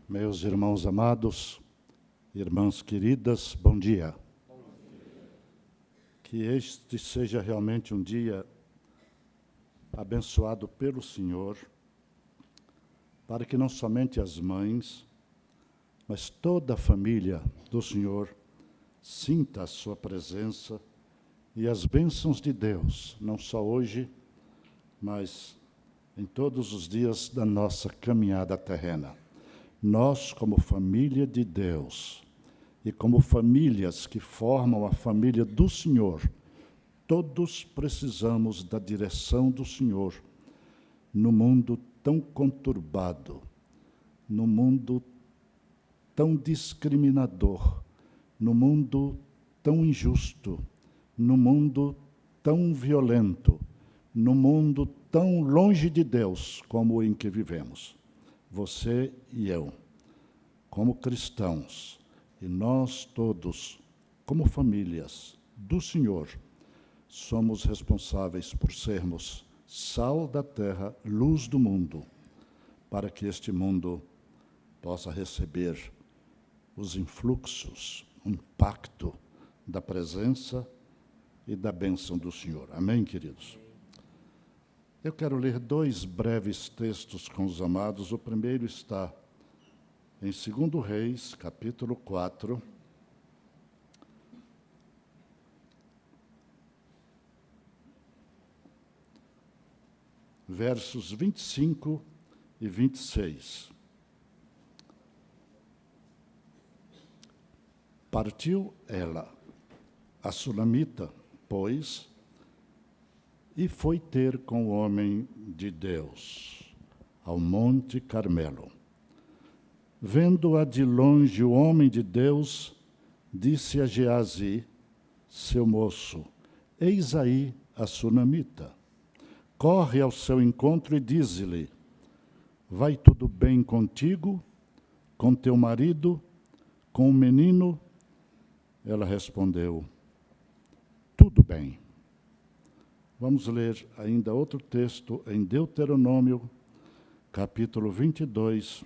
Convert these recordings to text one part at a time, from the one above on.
Meus irmãos amados, irmãs queridas, bom dia. Que este seja realmente um dia abençoado pelo Senhor, para que não somente as mães, mas toda a família do Senhor sinta a sua presença e as bênçãos de Deus, não só hoje, mas em todos os dias da nossa caminhada terrena. Nós, como família de Deus, e como famílias que formam a família do Senhor, todos precisamos da direção do Senhor no mundo tão conturbado, no mundo tão discriminador, no mundo tão injusto, no mundo tão violento, no mundo tão longe de Deus como o em que vivemos. Você e eu, como cristãos, e nós todos, como famílias do Senhor, somos responsáveis por sermos sal da terra, luz do mundo, para que este mundo possa receber os influxos, o impacto da presença e da bênção do Senhor. Amém, queridos? Eu quero ler 2 breves textos com os amados. O primeiro está em 2 Reis, capítulo 4, versos 25 e 26. Partiu ela, a sunamita, pois, e foi ter com o homem de Deus, ao Monte Carmelo. Vendo-a de longe o homem de Deus, disse a Geazi, seu moço, eis aí a sunamita. Corre ao seu encontro e dize-lhe, vai tudo bem contigo, com teu marido, com o menino? Ela respondeu, tudo bem. Vamos ler ainda outro texto em Deuteronômio, capítulo 22,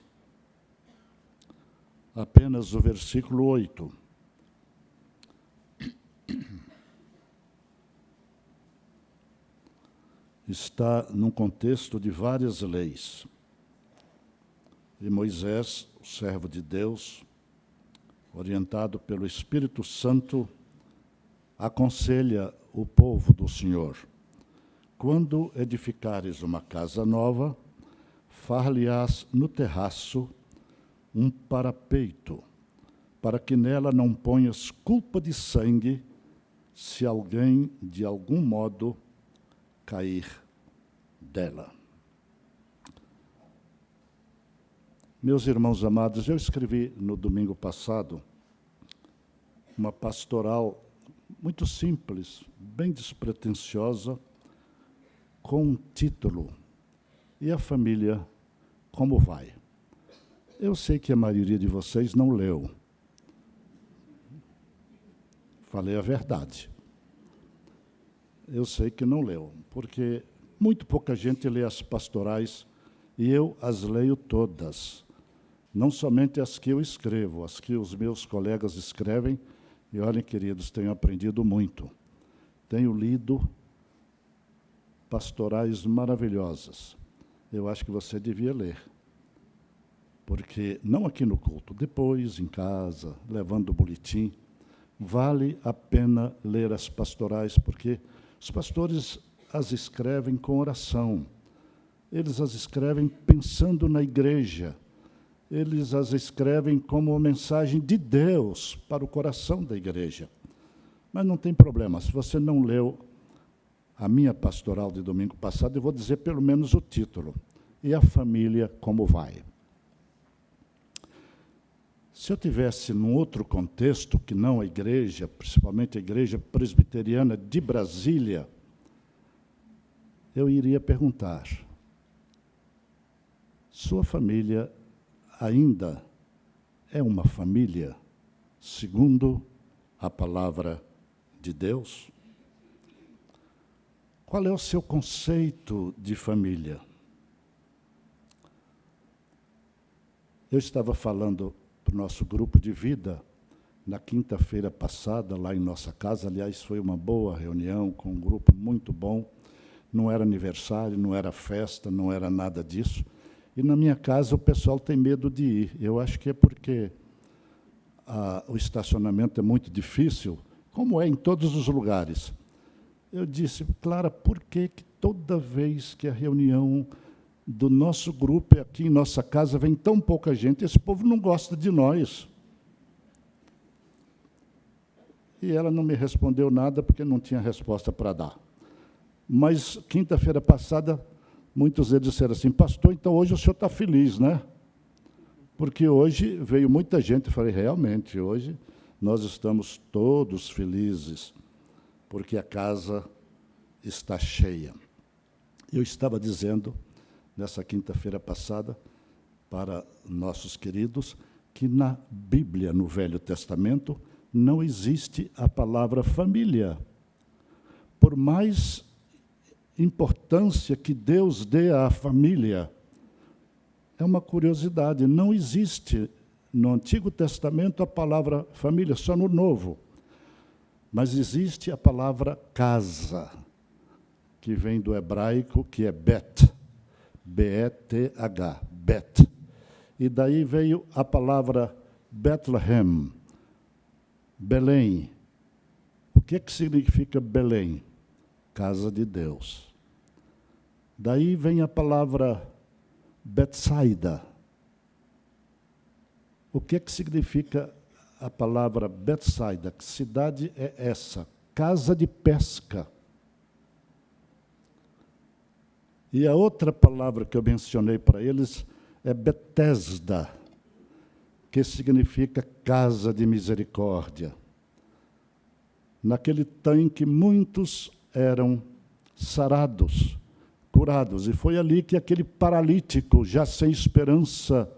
apenas o versículo 8. Está num contexto de várias leis. E Moisés, o servo de Deus, orientado pelo Espírito Santo, aconselha o povo do Senhor. Quando edificares uma casa nova, far-lhe-ás no terraço um parapeito, para que nela não ponhas culpa de sangue, se alguém, de algum modo, cair dela. Meus irmãos amados, eu escrevi no domingo passado uma pastoral muito simples, bem despretensiosa, com um título, E a Família Como Vai? Eu sei que a maioria de vocês não leu. Falei a verdade. Eu sei que não leu, porque muito pouca gente lê as pastorais, e eu as leio todas. Não somente as que eu escrevo, as que os meus colegas escrevem, e olhem, queridos, tenho aprendido muito. Tenho lido pastorais maravilhosas. Eu acho que você devia ler. Porque, não aqui no culto, depois, em casa, levando o boletim, vale a pena ler as pastorais, porque os pastores as escrevem com oração. Eles as escrevem pensando na igreja. Eles as escrevem como uma mensagem de Deus para o coração da igreja. Mas não tem problema, se você não leu a minha pastoral de domingo passado, eu vou dizer pelo menos o título. E a família como vai? Se eu tivesse num outro contexto, que não a igreja, principalmente a igreja presbiteriana de Brasília, eu iria perguntar, sua família ainda é uma família segundo a palavra de Deus? Qual é o seu conceito de família? Eu estava falando para o nosso grupo de vida, na quinta-feira passada, lá em nossa casa. Aliás, foi uma boa reunião, com um grupo muito bom. Não era aniversário, não era festa, não era nada disso. E na minha casa o pessoal tem medo de ir. Eu acho que é porque o estacionamento é muito difícil, como é em todos os lugares. Eu disse: Clara, por que toda vez que a reunião do nosso grupo aqui em nossa casa vem tão pouca gente? Esse povo não gosta de nós. E ela não me respondeu nada, porque não tinha resposta para dar. Mas, quinta-feira passada, muitos deles disseram assim: pastor, então hoje o senhor está feliz, né? Porque hoje veio muita gente. Eu falei: realmente, hoje nós estamos todos felizes, porque a casa está cheia. Eu estava dizendo, nessa quinta-feira passada, para nossos queridos, que na Bíblia, no Velho Testamento, não existe a palavra família. Por mais importância que Deus dê à família, é uma curiosidade, não existe no Antigo Testamento a palavra família, só no Novo. Mas existe a palavra casa, que vem do hebraico, que é Bet, B-E-T-H, Bet. E daí veio a palavra Bethlehem, Belém. O que significa Belém? Casa de Deus. Daí vem a palavra Betsaida. O que significa a palavra Betsaida? Que cidade é essa? Casa de pesca. E a outra palavra que eu mencionei para eles é Betesda, que significa casa de misericórdia. Naquele tanque, muitos eram sarados, curados. E foi ali que aquele paralítico, já sem esperança,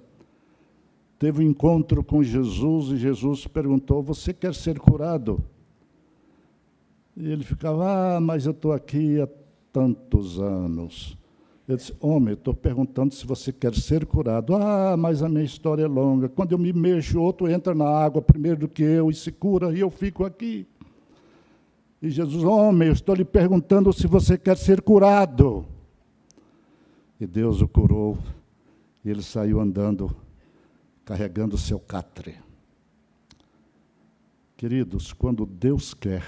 teve um encontro com Jesus, e Jesus perguntou: você quer ser curado? E ele ficava: mas eu estou aqui há tantos anos. Eu disse: homem, eu estou perguntando se você quer ser curado. Mas a minha história é longa. Quando eu me mexo, outro entra na água primeiro do que eu e se cura, e eu fico aqui. E Jesus: homem, eu estou lhe perguntando se você quer ser curado. E Deus o curou, e ele saiu andando, carregando o seu catre. Queridos, quando Deus quer,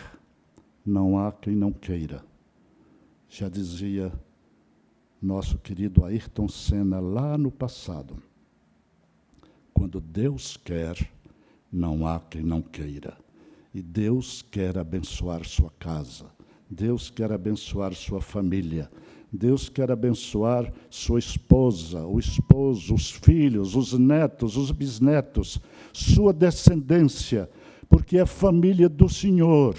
não há quem não queira. Já dizia nosso querido Ayrton Senna lá no passado: quando Deus quer, não há quem não queira. E Deus quer abençoar sua casa, Deus quer abençoar sua família, Deus quer abençoar sua esposa, o esposo, os filhos, os netos, os bisnetos, sua descendência, porque é família do Senhor.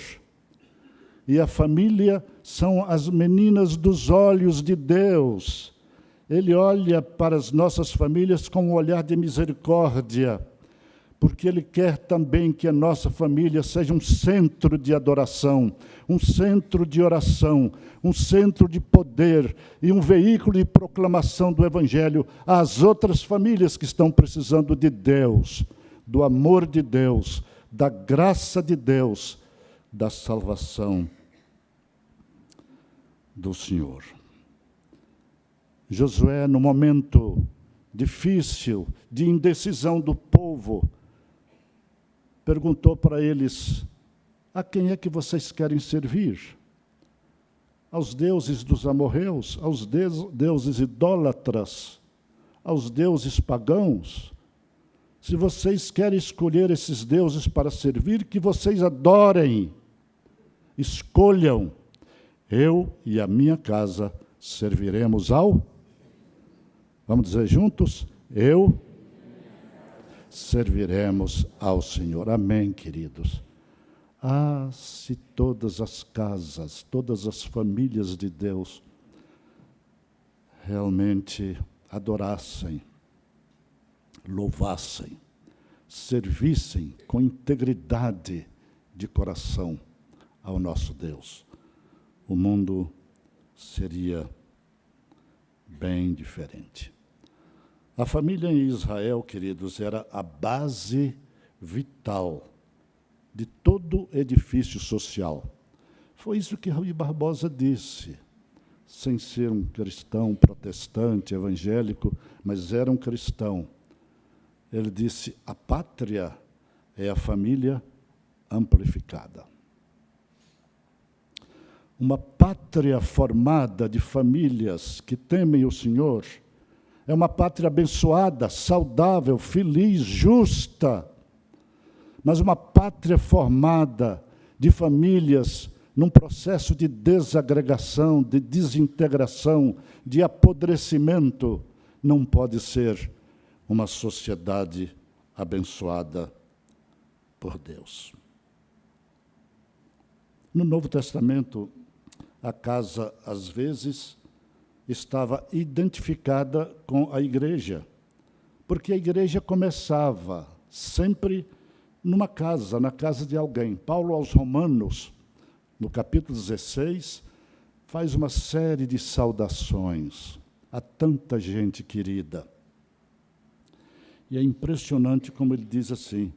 E a família são as meninas dos olhos de Deus. Ele olha para as nossas famílias com um olhar de misericórdia, porque Ele quer também que a nossa família seja um centro de adoração, um centro de oração, um centro de poder e um veículo de proclamação do Evangelho às outras famílias que estão precisando de Deus, do amor de Deus, da graça de Deus, da salvação do Senhor. Josué, no momento difícil, de indecisão do povo, perguntou para eles: a quem é que vocês querem servir? Aos deuses dos amorreus? Aos deuses idólatras? Aos deuses pagãos? Se vocês querem escolher esses deuses para servir, que vocês adorem, escolham. Eu e a minha casa serviremos ao... Vamos dizer juntos? Eu serviremos ao Senhor. Amém, queridos? Se todas as casas, todas as famílias de Deus realmente adorassem, louvassem, servissem com integridade de coração ao nosso Deus, o mundo seria bem diferente. A família em Israel, queridos, era a base vital de todo edifício social. Foi isso que Rui Barbosa disse, sem ser um cristão protestante, evangélico, mas era um cristão. Ele disse: a pátria é a família amplificada. Uma pátria formada de famílias que temem o Senhor é uma pátria abençoada, saudável, feliz, justa. Mas uma pátria formada de famílias num processo de desagregação, de desintegração, de apodrecimento, não pode ser uma sociedade abençoada por Deus. No Novo Testamento, a casa, às vezes, estava identificada com a igreja, porque a igreja começava sempre numa casa, na casa de alguém. Paulo aos Romanos, no capítulo 16, faz uma série de saudações a tanta gente querida. E é impressionante como ele diz assim: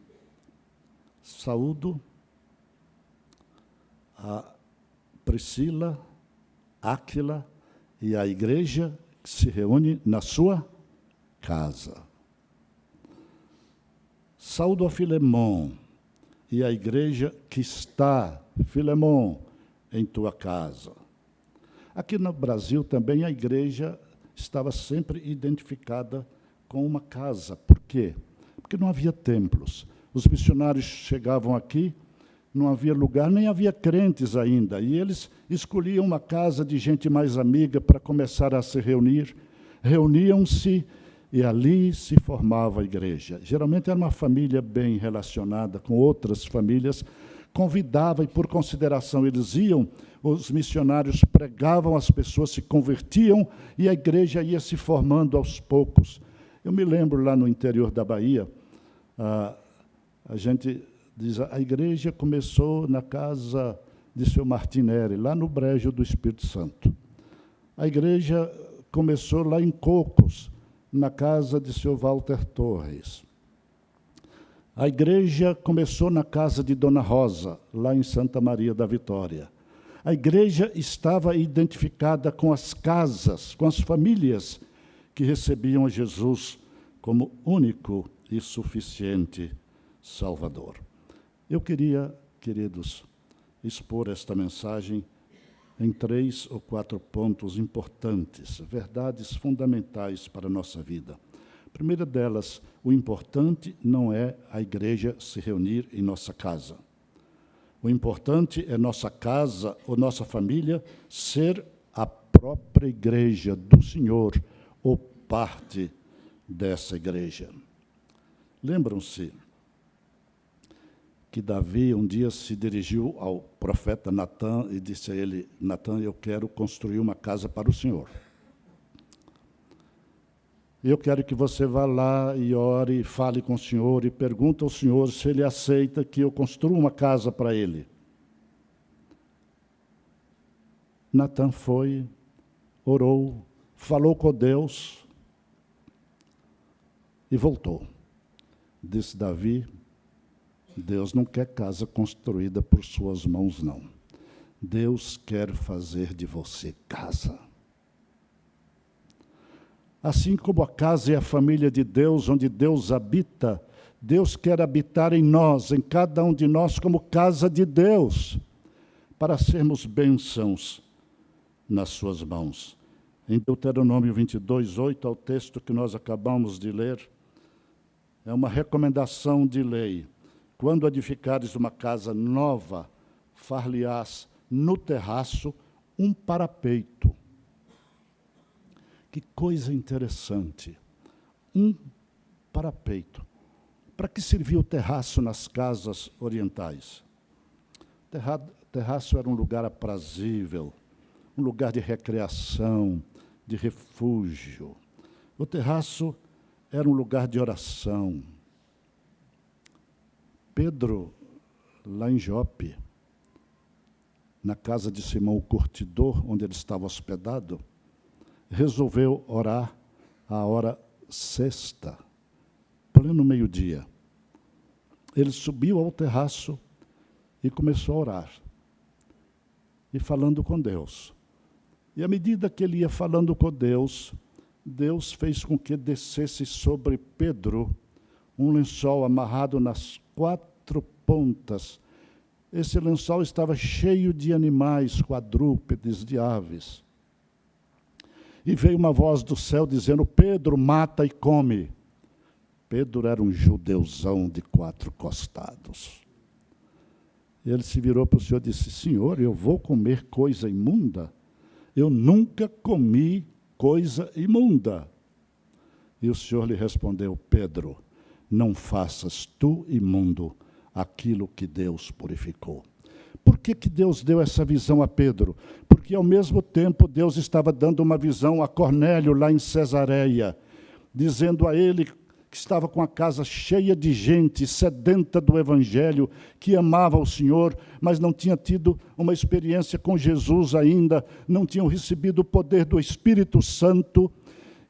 saúdo a Priscila, Áquila e a igreja que se reúne na sua casa. Saúdo a Filemon e a igreja que está, Filemon, em tua casa. Aqui no Brasil também a igreja estava sempre identificada com uma casa. Por quê? Porque não havia templos. Os missionários chegavam aqui, não havia lugar, nem havia crentes ainda. E eles escolhiam uma casa de gente mais amiga para começar a se reunir. Reuniam-se e ali se formava a igreja. Geralmente era uma família bem relacionada com outras famílias, convidava e, por consideração, eles iam, os missionários pregavam, as pessoas se convertiam e a igreja ia se formando aos poucos. Eu me lembro lá no interior da Bahia, a gente diz, a igreja começou na casa de seu Martinelli, lá no Brejo do Espírito Santo. A igreja começou lá em Cocos, na casa de seu Walter Torres. A igreja começou na casa de Dona Rosa, lá em Santa Maria da Vitória. A igreja estava identificada com as casas, com as famílias que recebiam a Jesus como único e suficiente Salvador. Eu queria, queridos, expor esta mensagem em 3 ou 4 pontos importantes, verdades fundamentais para a nossa vida. A primeira delas, o importante não é a igreja se reunir em nossa casa. O importante é nossa casa ou nossa família ser a própria igreja do Senhor ou parte dessa igreja. Lembram-se que Davi um dia se dirigiu ao profeta Natã e disse a ele: Natã, eu quero construir uma casa para o Senhor. Eu quero que você vá lá e ore, fale com o Senhor e pergunte ao Senhor se Ele aceita que eu construa uma casa para Ele. Natã foi, orou, falou com Deus e voltou. Disse Davi: Deus não quer casa construída por suas mãos, não. Deus quer fazer de você casa. Assim como a casa é a família de Deus, onde Deus habita, Deus quer habitar em nós, em cada um de nós, como casa de Deus, para sermos bênçãos nas suas mãos. Em Deuteronômio 22, 8, ao texto que nós acabamos de ler, é uma recomendação de lei. Quando edificares uma casa nova, far-lhe-ás no terraço um parapeito. Que coisa interessante. Um parapeito. Para que servia o terraço nas casas orientais? Terraço era um lugar aprazível, um lugar de recreação, de refúgio. O terraço era um lugar de oração. Pedro, lá em Jope, na casa de Simão o Curtidor, onde ele estava hospedado, resolveu orar à hora sexta, pleno meio-dia. Ele subiu ao terraço e começou a orar. E falando com Deus. E à medida que ele ia falando com Deus, Deus fez com que descesse sobre Pedro um lençol amarrado nas 4 pontas. Esse lençol estava cheio de animais, quadrúpedes, de aves. E veio uma voz do céu dizendo: Pedro, mata e come. Pedro era um judeuzão de 4 costados. Ele se virou para o Senhor e disse: Senhor, eu vou comer coisa imunda? Eu nunca comi coisa imunda. E o Senhor lhe respondeu: Pedro, não faças tu imundo aquilo que Deus purificou. Por que Deus deu essa visão a Pedro? Porque ao mesmo tempo Deus estava dando uma visão a Cornélio lá em Cesareia, dizendo a ele que estava com a casa cheia de gente sedenta do Evangelho, que amava o Senhor, mas não tinha tido uma experiência com Jesus ainda, não tinham recebido o poder do Espírito Santo.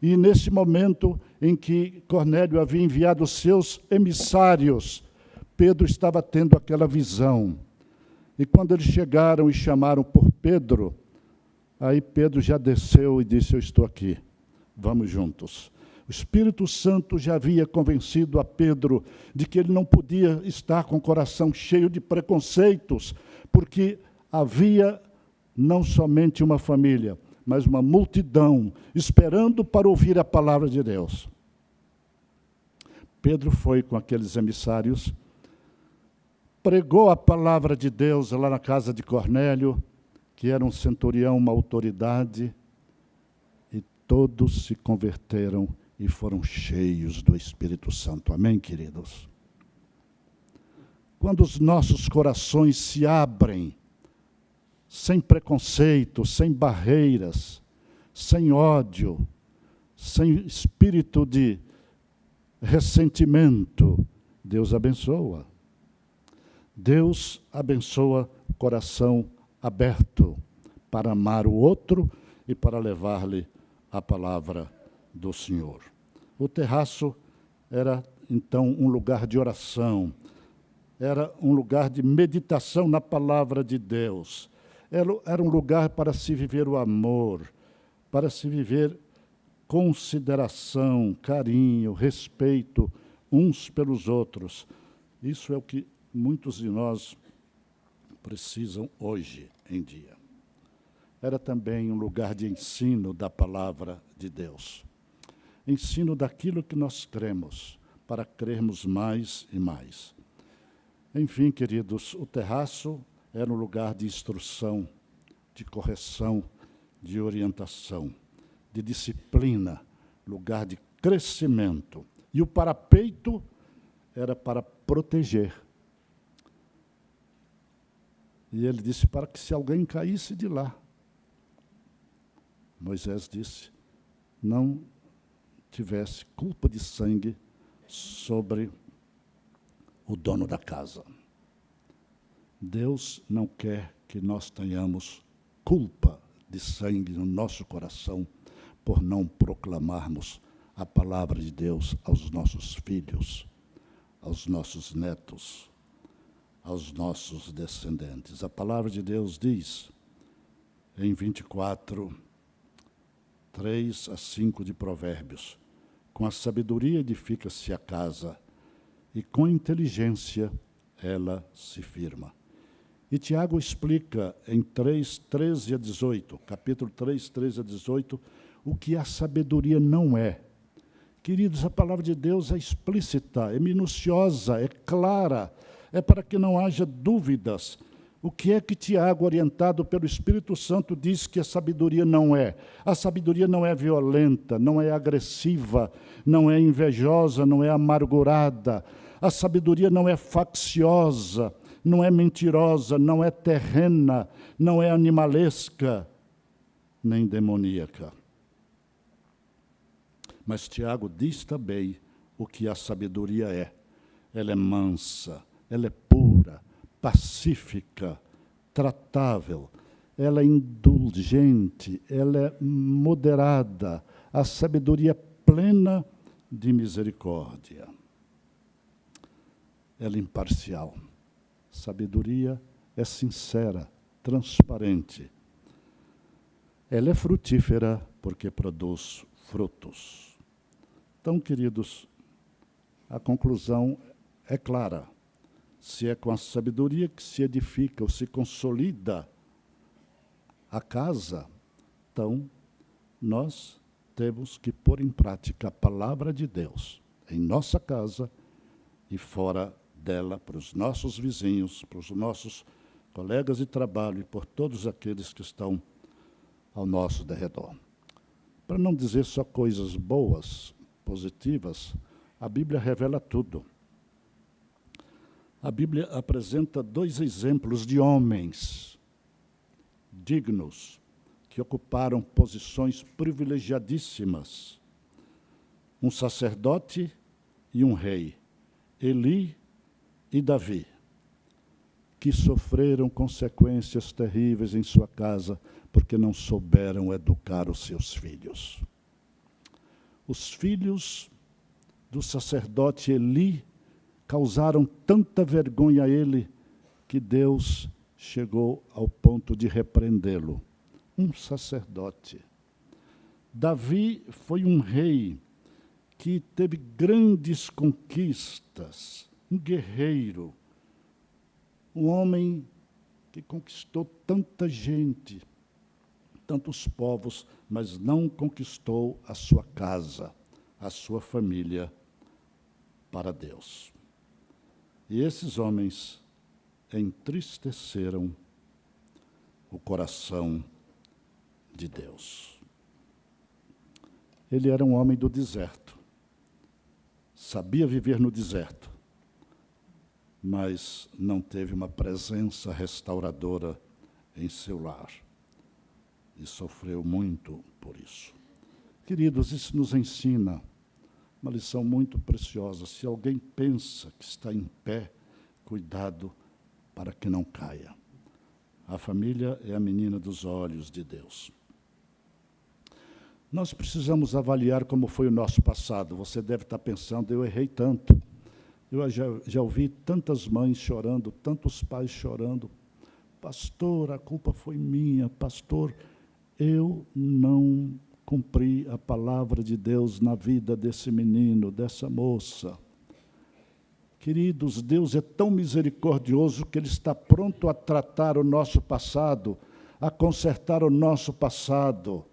E nesse momento em que Cornélio havia enviado seus emissários, Pedro estava tendo aquela visão. E quando eles chegaram e chamaram por Pedro, aí Pedro já desceu e disse: eu estou aqui, vamos juntos. O Espírito Santo já havia convencido a Pedro de que ele não podia estar com o coração cheio de preconceitos, porque havia não somente uma família, mas uma multidão esperando para ouvir a palavra de Deus. Pedro foi com aqueles emissários, pregou a palavra de Deus lá na casa de Cornélio, que era um centurião, uma autoridade, e todos se converteram e foram cheios do Espírito Santo. Amém, queridos? Quando os nossos corações se abrem, sem preconceito, sem barreiras, sem ódio, sem espírito de ressentimento, Deus abençoa. Deus abençoa o coração aberto para amar o outro e para levar-lhe a palavra do Senhor. O terraço era, então, um lugar de oração, era um lugar de meditação na palavra de Deus, era um lugar para se viver o amor, para se viver consideração, carinho, respeito uns pelos outros. Isso é o que muitos de nós precisam hoje em dia. Era também um lugar de ensino da palavra de Deus. Ensino daquilo que nós cremos, para crermos mais e mais. Enfim, queridos, o terraço era um lugar de instrução, de correção, de orientação, de disciplina, lugar de crescimento. E o parapeito era para proteger. E ele disse para que se alguém caísse de lá, Moisés disse, não tivesse culpa de sangue sobre o dono da casa. Deus não quer que nós tenhamos culpa de sangue no nosso coração por não proclamarmos a palavra de Deus aos nossos filhos, aos nossos netos, aos nossos descendentes. A palavra de Deus diz, em 24, 3 a 5 de Provérbios, com a sabedoria edifica-se a casa, e com inteligência ela se firma. E Tiago explica em 3, 13 a 18, capítulo 3, 13 a 18, o que a sabedoria não é. Queridos, a palavra de Deus é explícita, é minuciosa, é clara, é para que não haja dúvidas. O que é que Tiago, orientado pelo Espírito Santo, diz que a sabedoria não é? A sabedoria não é violenta, não é agressiva, não é invejosa, não é amargurada. A sabedoria não é facciosa, não é mentirosa, não é terrena, não é animalesca, nem demoníaca. Mas Tiago diz também o que a sabedoria é. Ela é mansa, ela é pura, pacífica, tratável, ela é indulgente, ela é moderada. A sabedoria plena de misericórdia. Ela é imparcial. Sabedoria é sincera, transparente. Ela é frutífera porque produz frutos. Então, queridos, a conclusão é clara. Se é com a sabedoria que se edifica ou se consolida a casa, então nós temos que pôr em prática a palavra de Deus em nossa casa e fora dela, para os nossos vizinhos, para os nossos colegas de trabalho e por todos aqueles que estão ao nosso derredor. Para não dizer só coisas boas, positivas, a Bíblia revela tudo. A Bíblia apresenta 2 exemplos de homens dignos, que ocuparam posições privilegiadíssimas. Um sacerdote e um rei, Eli e Davi, que sofreram consequências terríveis em sua casa, porque não souberam educar os seus filhos. Os filhos do sacerdote Eli causaram tanta vergonha a ele que Deus chegou ao ponto de repreendê-lo. Um sacerdote. Davi foi um rei que teve grandes conquistas, um guerreiro, um homem que conquistou tanta gente, tantos povos, mas não conquistou a sua casa, a sua família para Deus. E esses homens entristeceram o coração de Deus. Ele era um homem do deserto, sabia viver no deserto, mas não teve uma presença restauradora em seu lar e sofreu muito por isso. Queridos, isso nos ensina uma lição muito preciosa. Se alguém pensa que está em pé, cuidado para que não caia. A família é a menina dos olhos de Deus. Nós precisamos avaliar como foi o nosso passado. Você deve estar pensando, eu errei tanto. Eu já ouvi tantas mães chorando, tantos pais chorando. Pastor, a culpa foi minha. Pastor, eu não cumpri a palavra de Deus na vida desse menino, dessa moça. Queridos, Deus é tão misericordioso que Ele está pronto a tratar o nosso passado, a consertar o nosso passado,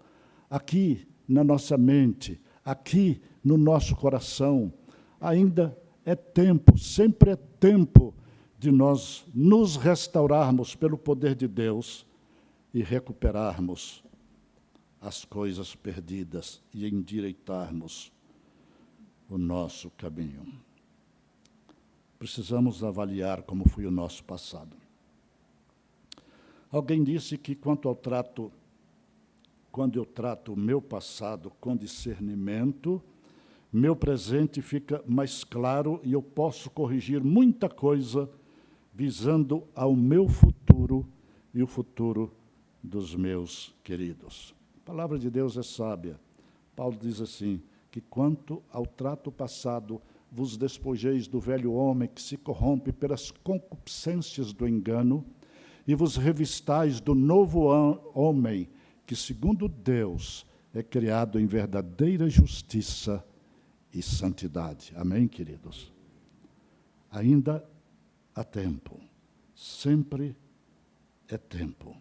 aqui na nossa mente, aqui no nosso coração. Ainda é tempo, sempre é tempo de nós nos restaurarmos pelo poder de Deus e recuperarmos as coisas perdidas e endireitarmos o nosso caminho. Precisamos avaliar como foi o nosso passado. Alguém disse que quando eu trato o meu passado com discernimento, meu presente fica mais claro e eu posso corrigir muita coisa visando ao meu futuro e o futuro dos meus queridos. A palavra de Deus é sábia. Paulo diz assim, que quanto ao trato passado, vos despojeis do velho homem que se corrompe pelas concupiscências do engano e vos revistais do novo homem que, segundo Deus, é criado em verdadeira justiça e santidade. Amém, queridos? Ainda há tempo. Sempre é tempo.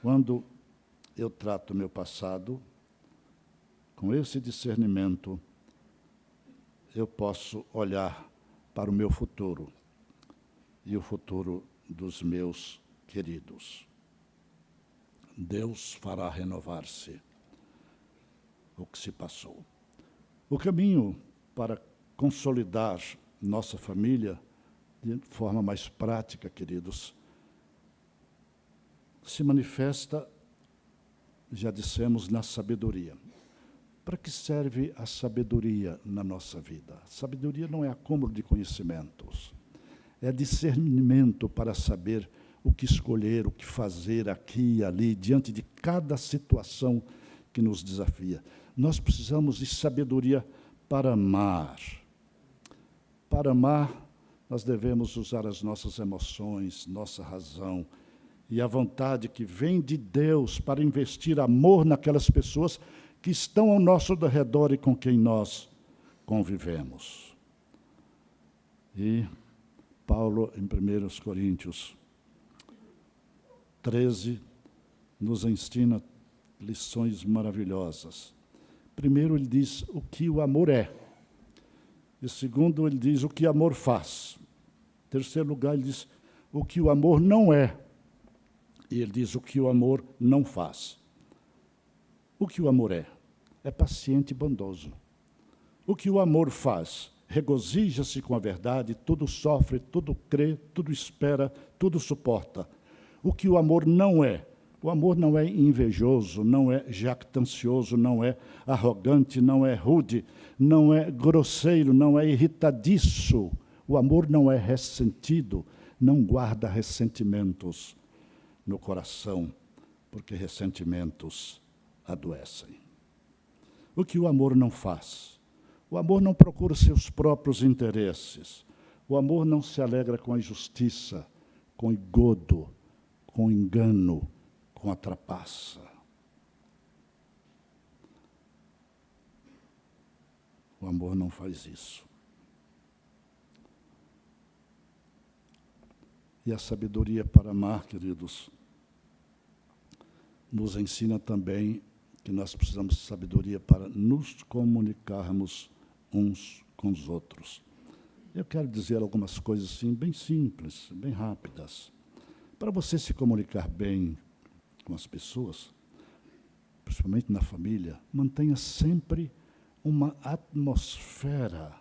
Quando eu trato meu passado com esse discernimento, eu posso olhar para o meu futuro e o futuro dos meus queridos. Deus fará renovar-se o que se passou. O caminho para consolidar nossa família de forma mais prática, queridos, se manifesta, já dissemos, na sabedoria. Para que serve a sabedoria na nossa vida? A sabedoria não é acúmulo de conhecimentos, é discernimento para saber o que escolher, o que fazer aqui e ali, diante de cada situação que nos desafia. Nós precisamos de sabedoria para amar. Para amar, nós devemos usar as nossas emoções, nossa razão e a vontade que vem de Deus para investir amor naquelas pessoas que estão ao nosso redor e com quem nós convivemos. E Paulo, em 1 Coríntios 13, nos ensina lições maravilhosas. Primeiro, ele diz o que o amor é. E segundo, ele diz o que amor faz. Em terceiro lugar, ele diz o que o amor não é. E ele diz o que o amor não faz. O que o amor é? É paciente e bondoso. O que o amor faz? Regozija-se com a verdade, tudo sofre, tudo crê, tudo espera, tudo suporta. O que o amor não é? O amor não é invejoso, não é jactancioso, não é arrogante, não é rude, não é grosseiro, não é irritadiço. O amor não é ressentido, não guarda ressentimentos no coração, porque ressentimentos adoecem. O que o amor não faz? O amor não procura seus próprios interesses. O amor não se alegra com a injustiça, com engodo, com engano, com a trapaça. O amor não faz isso. E a sabedoria para amar, queridos, nos ensina também que nós precisamos de sabedoria para nos comunicarmos uns com os outros. Eu quero dizer algumas coisas assim, bem simples, bem rápidas. Para você se comunicar bem com as pessoas, principalmente na família, mantenha sempre uma atmosfera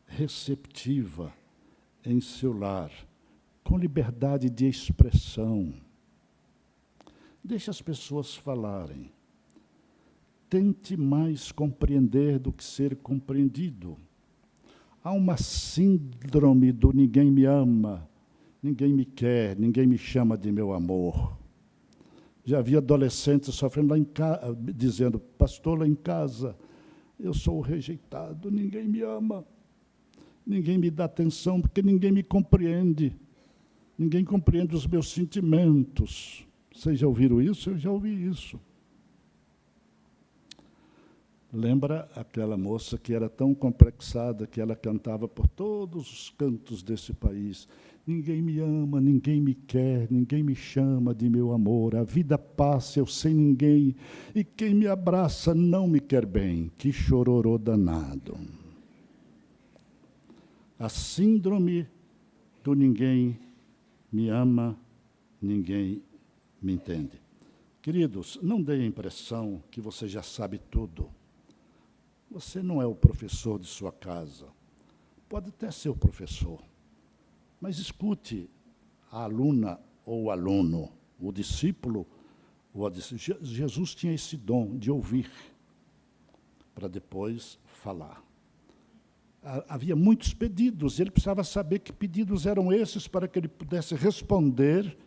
receptiva em seu lar, com liberdade de expressão. Deixe as pessoas falarem. Tente mais compreender do que ser compreendido. Há uma síndrome do ninguém me ama, ninguém me quer, ninguém me chama de meu amor. Já vi adolescentes sofrendo lá em casa, dizendo, pastor, lá em casa, eu sou rejeitado, ninguém me ama, ninguém me dá atenção, porque ninguém me compreende. Ninguém compreende os meus sentimentos. Vocês já ouviram isso? Eu já ouvi isso. Lembra aquela moça que era tão complexada que ela cantava por todos os cantos desse país? Ninguém me ama, ninguém me quer, ninguém me chama de meu amor. A vida passa, eu sem ninguém, e quem me abraça não me quer bem. Que chororô danado. A síndrome do ninguém me ama, ninguém me entende. Queridos, não dê a impressão que você já sabe tudo. Você não é o professor de sua casa. Pode até ser o professor, mas escute a aluna ou o aluno, o discípulo ou a discípula. Jesus tinha esse dom de ouvir, para depois falar. Havia muitos pedidos, e ele precisava saber que pedidos eram esses para que ele pudesse responder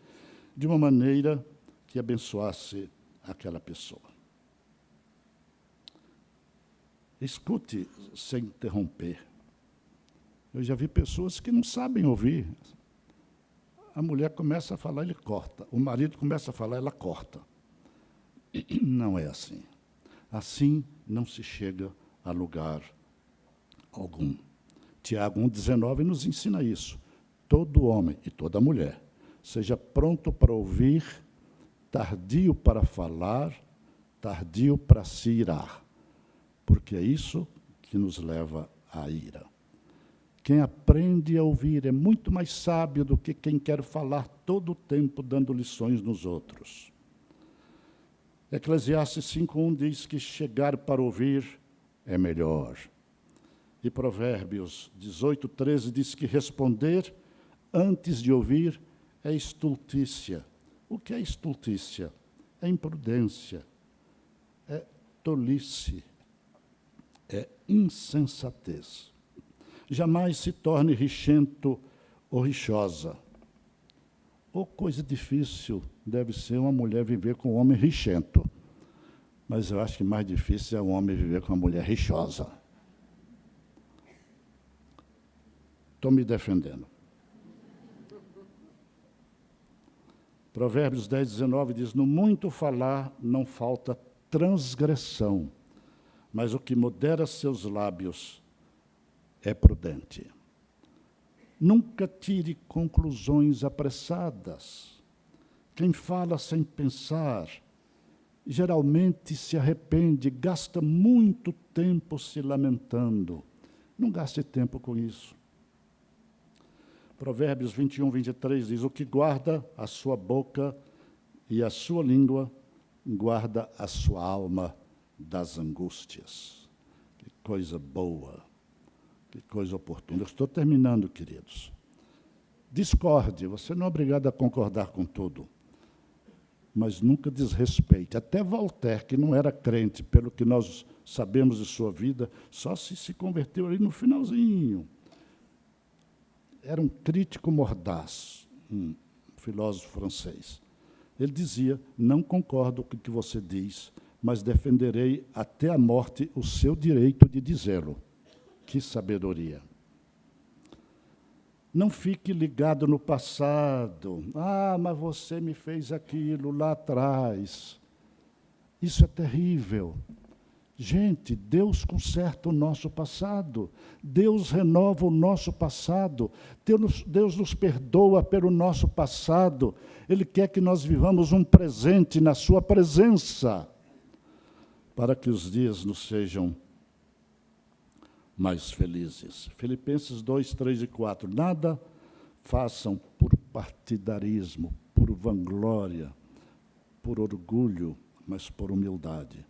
de uma maneira que abençoasse aquela pessoa. Escute sem interromper. Eu já vi pessoas que não sabem ouvir. A mulher começa a falar, ele corta. O marido começa a falar, ela corta. Não é assim. Assim não se chega a lugar algum. Tiago 1,19 nos ensina isso. Todo homem e toda mulher seja pronto para ouvir, tardio para falar, tardio para se irar. Porque é isso que nos leva à ira. Quem aprende a ouvir é muito mais sábio do que quem quer falar todo o tempo dando lições nos outros. Eclesiastes 5:1 diz que chegar para ouvir é melhor. E Provérbios 18:13 diz que responder antes de ouvir é estultícia. O que é estultícia? É imprudência, é tolice, é insensatez. Jamais se torne rixento ou rixosa. Ou coisa difícil deve ser uma mulher viver com um homem rixento. Mas eu acho que mais difícil é um homem viver com uma mulher rixosa. Estou me defendendo. Provérbios 10, 19 diz, no muito falar não falta transgressão, mas o que modera seus lábios é prudente. Nunca tire conclusões apressadas. Quem fala sem pensar, geralmente se arrepende, gasta muito tempo se lamentando. Não gaste tempo com isso. Provérbios 21, 23 diz, o que guarda a sua boca e a sua língua, guarda a sua alma das angústias. Que coisa boa, que coisa oportuna. Eu estou terminando, queridos. Discorde, você não é obrigado a concordar com tudo, mas nunca desrespeite. Até Voltaire, que não era crente, pelo que nós sabemos de sua vida, só se converteu ali no finalzinho. Era um crítico mordaz, um filósofo francês. Ele dizia, não concordo com o que você diz, mas defenderei até a morte o seu direito de dizê-lo. Que sabedoria! Não fique ligado no passado. Ah, mas você me fez aquilo lá atrás. Isso é terrível. Gente, Deus conserta o nosso passado. Deus renova o nosso passado. Deus nos perdoa pelo nosso passado. Ele quer que nós vivamos um presente na sua presença, para que os dias nos sejam mais felizes. Filipenses 2, 3 e 4. Nada façam por partidarismo, por vanglória, por orgulho, mas por humildade.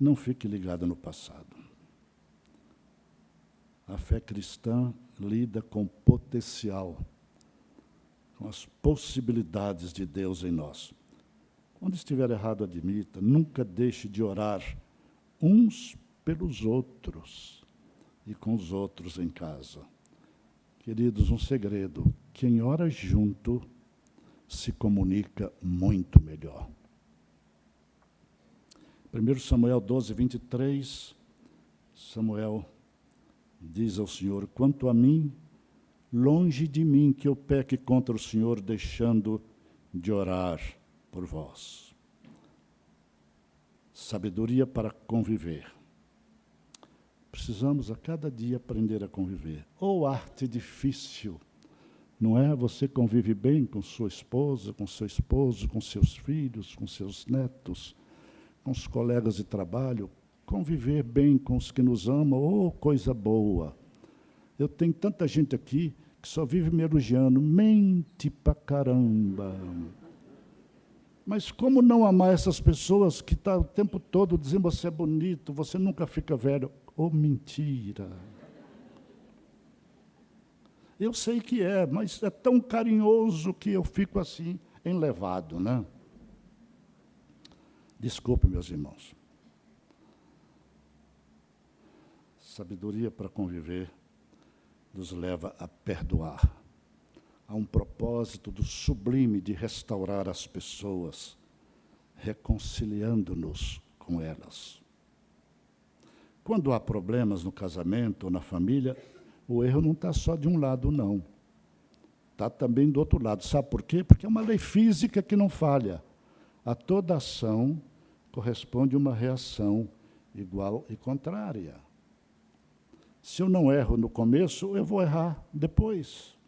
Não fique ligado no passado. A fé cristã lida com o potencial, com as possibilidades de Deus em nós. Quando estiver errado, admita. Nunca deixe de orar uns pelos outros e com os outros em casa. Queridos, um segredo. Quem ora junto se comunica muito melhor. 1 Samuel 12, 23, Samuel diz ao Senhor, quanto a mim, longe de mim que eu peque contra o Senhor, deixando de orar por vós. Sabedoria para conviver. Precisamos a cada dia aprender a conviver. Ou arte difícil, não é? Você convive bem com sua esposa, com seu esposo, com seus filhos, com seus netos, com os colegas de trabalho, conviver bem com os que nos amam, oh, coisa boa. Eu tenho tanta gente aqui que só vive me elogiando, mente pra caramba. Mas como não amar essas pessoas que estão o tempo todo dizendo você é bonito, você nunca fica velho? Oh, mentira. Eu sei que é, mas é tão carinhoso que eu fico assim, enlevado, né? Desculpe, meus irmãos. Sabedoria para conviver nos leva a perdoar. Há um propósito do sublime de restaurar as pessoas, reconciliando-nos com elas. Quando há problemas no casamento ou na família, o erro não está só de um lado, não. Está também do outro lado. Sabe por quê? Porque é uma lei física que não falha. A toda ação corresponde uma reação igual e contrária. Se eu não erro no começo, eu vou errar depois,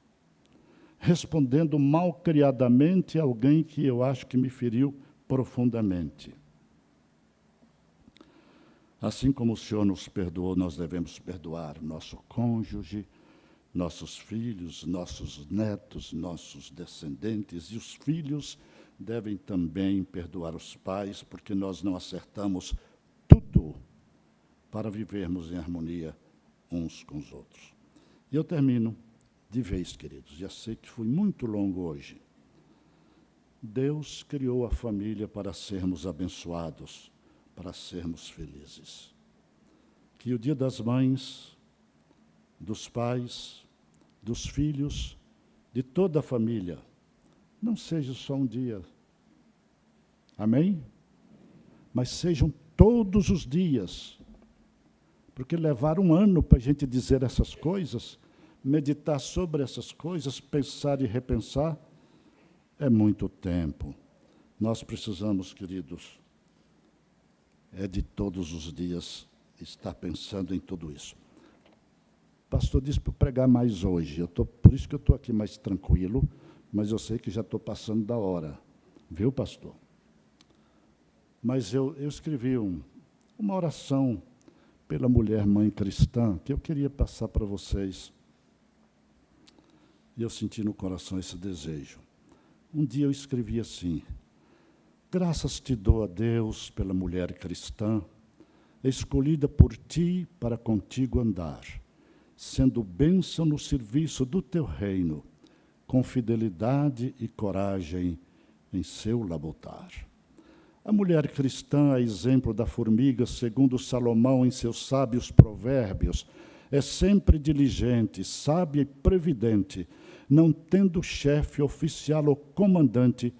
respondendo malcriadamente a alguém que eu acho que me feriu profundamente. Assim como o Senhor nos perdoou, nós devemos perdoar nosso cônjuge, nossos filhos, nossos netos, nossos descendentes, e os filhos devem também perdoar os pais, porque nós não acertamos tudo para vivermos em harmonia uns com os outros. E eu termino de vez, queridos, já sei que fui muito longo hoje. Deus criou a família para sermos abençoados, para sermos felizes. Que o Dia das Mães, dos pais, dos filhos, de toda a família, não seja só um dia. Amém? Mas sejam todos os dias Porque levar um ano para a gente dizer essas coisas, meditar sobre essas coisas, pensar e repensar, é muito tempo. Nós precisamos, queridos, de todos os dias estar pensando em tudo isso. O pastor disse para pregar mais hoje. Por isso que eu estou aqui mais tranquilo, mas eu sei que já estou passando da hora. Viu, pastor? Mas eu escrevi uma oração pela mulher mãe cristã, que eu queria passar para vocês. E eu senti no coração esse desejo. Um dia eu escrevi assim: graças te dou a Deus pela mulher cristã, escolhida por ti para contigo andar, sendo bênção no serviço do teu reino, com fidelidade e coragem em seu labutar. A mulher cristã, a exemplo da formiga, segundo Salomão em seus sábios provérbios, é sempre diligente, sábia e previdente, não tendo chefe, oficial ou comandante,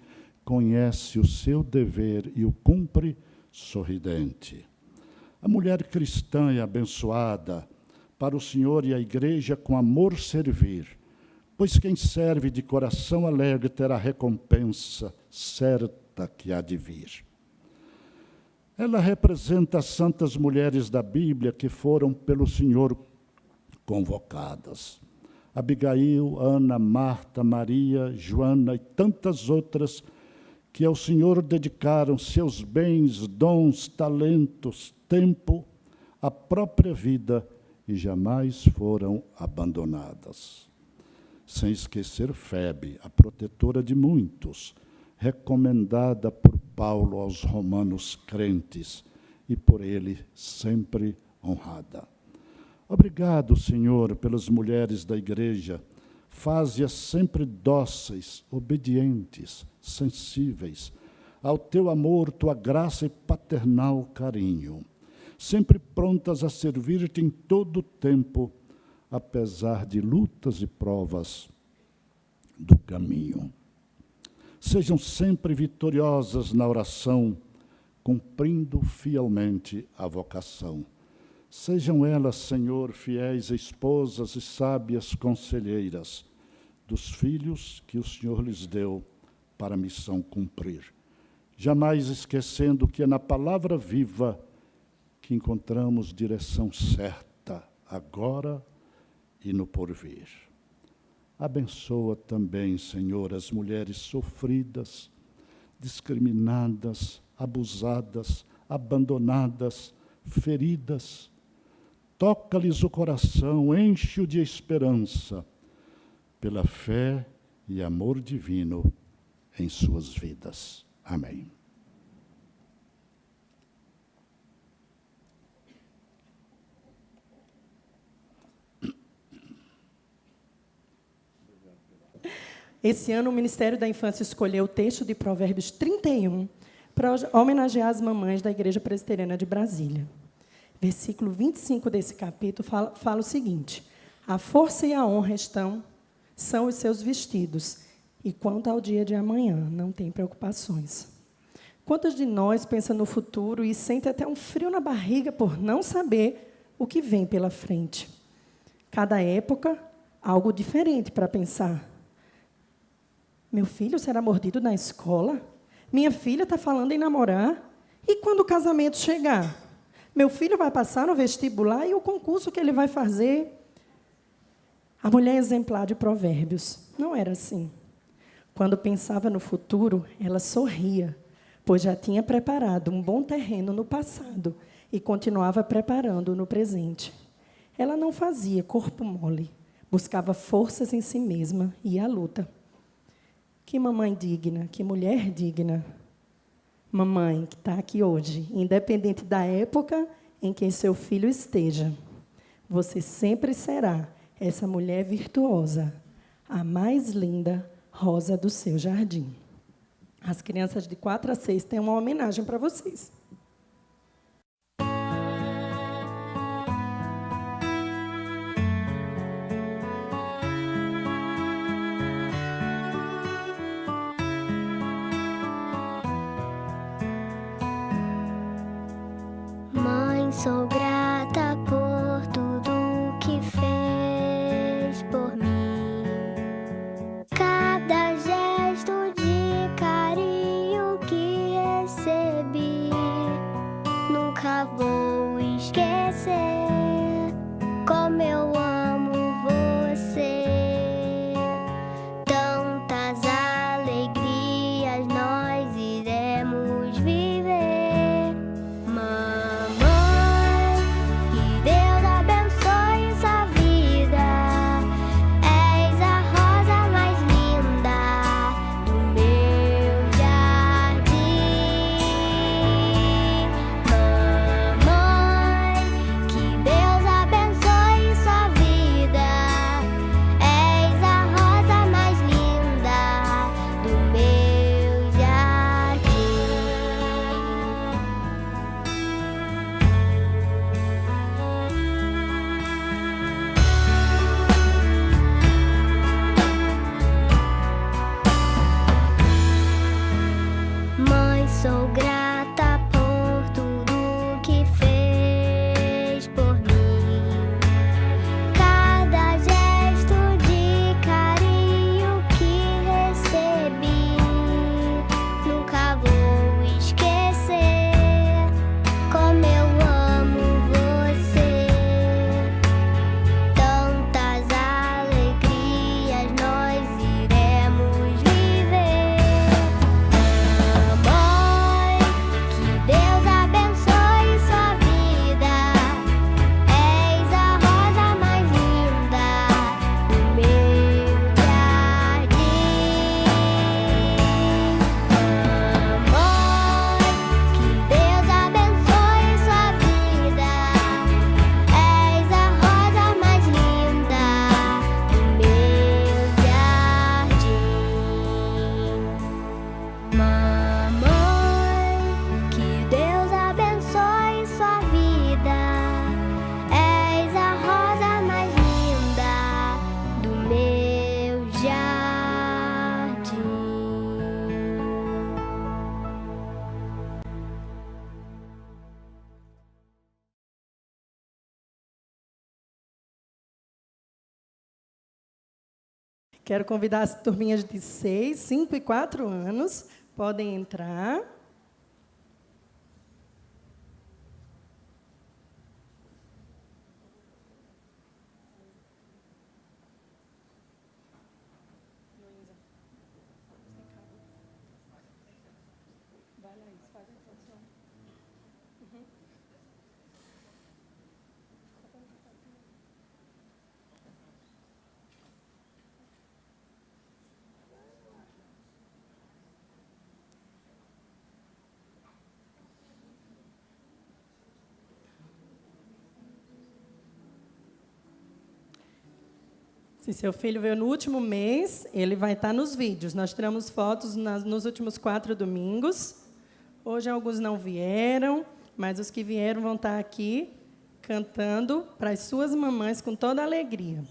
conhece o seu dever e o cumpre sorridente. A mulher cristã é abençoada, para o Senhor e a igreja com amor servir, pois quem serve de coração alegre terá recompensa certa que há de vir. Ela representa as santas mulheres da Bíblia que foram pelo Senhor convocadas. Abigail, Ana, Marta, Maria, Joana e tantas outras que ao Senhor dedicaram seus bens, dons, talentos, tempo, a própria vida e jamais foram abandonadas. Sem esquecer Febe, a protetora de muitos, recomendada por Paulo aos romanos crentes e por ele sempre honrada. Obrigado, Senhor, pelas mulheres da igreja. Faze-as sempre dóceis, obedientes, sensíveis ao teu amor, tua graça e paternal carinho, sempre prontas a servir-te em todo o tempo, apesar de lutas e provas do caminho. Sejam sempre vitoriosas na oração, cumprindo fielmente a vocação. Sejam elas, Senhor, fiéis esposas e sábias conselheiras dos filhos que o Senhor lhes deu para a missão cumprir. Jamais esquecendo que é na palavra viva que encontramos direção certa, agora e no porvir. Abençoa também, Senhor, as mulheres sofridas, discriminadas, abusadas, abandonadas, feridas. Toca-lhes o coração, enche-o de esperança, pela fé e amor divino em suas vidas. Amém. Esse ano, o Ministério da Infância escolheu o texto de Provérbios 31 para homenagear as mamães da Igreja Presbiteriana de Brasília. Versículo 25 desse capítulo fala o seguinte: a força e a honra são os seus vestidos, e quanto ao dia de amanhã, não tem preocupações. Quantos de nós pensam no futuro e sente até um frio na barriga por não saber o que vem pela frente? Cada época, algo diferente para pensar. Meu filho será mordido na escola? Minha filha está falando em namorar? E quando o casamento chegar? Meu filho vai passar no vestibular e o concurso que ele vai fazer? A mulher exemplar de Provérbios não era assim. Quando pensava no futuro, ela sorria, pois já tinha preparado um bom terreno no passado e continuava preparando no presente. Ela não fazia corpo mole, buscava forças em si mesma e à luta. Que mamãe digna, que mulher digna. Mamãe que está aqui hoje, independente da época em que seu filho esteja, você sempre será essa mulher virtuosa, a mais linda rosa do seu jardim. As crianças de 4 a 6 têm uma homenagem para vocês. Sou grata por você, como eu amo você. Tantas alegrias nós iremos viver. Mamãe, que Deus abençoe sua vida. És a rosa mais linda do meu jardim. Mamãe, que Deus abençoe sua vida. És a rosa mais linda do meu jardim. Mãe, sou grata por tudo que fez por mim. Cada gesto de carinho que recebi, nunca vou esquecer. Como eu amo você. Tantas alegrias nós iremos viver. Mamãe, que Deus abençoe sua vida. És a rosa mais linda do meu jardim. Mamãe, que Deus abençoe sua vida. És a rosa mais linda do meu jardim. Mamãe, que Deus abençoe sua vida. És a rosa mais linda do meu jardim. Quero convidar as turminhas de 6, 5 e 4 anos. Podem entrar. Se seu filho veio no último mês, ele vai estar nos vídeos. Nós tiramos fotos nos últimos 4 domingos. Hoje alguns não vieram, mas os que vieram vão estar aqui cantando para as suas mamães com toda alegria.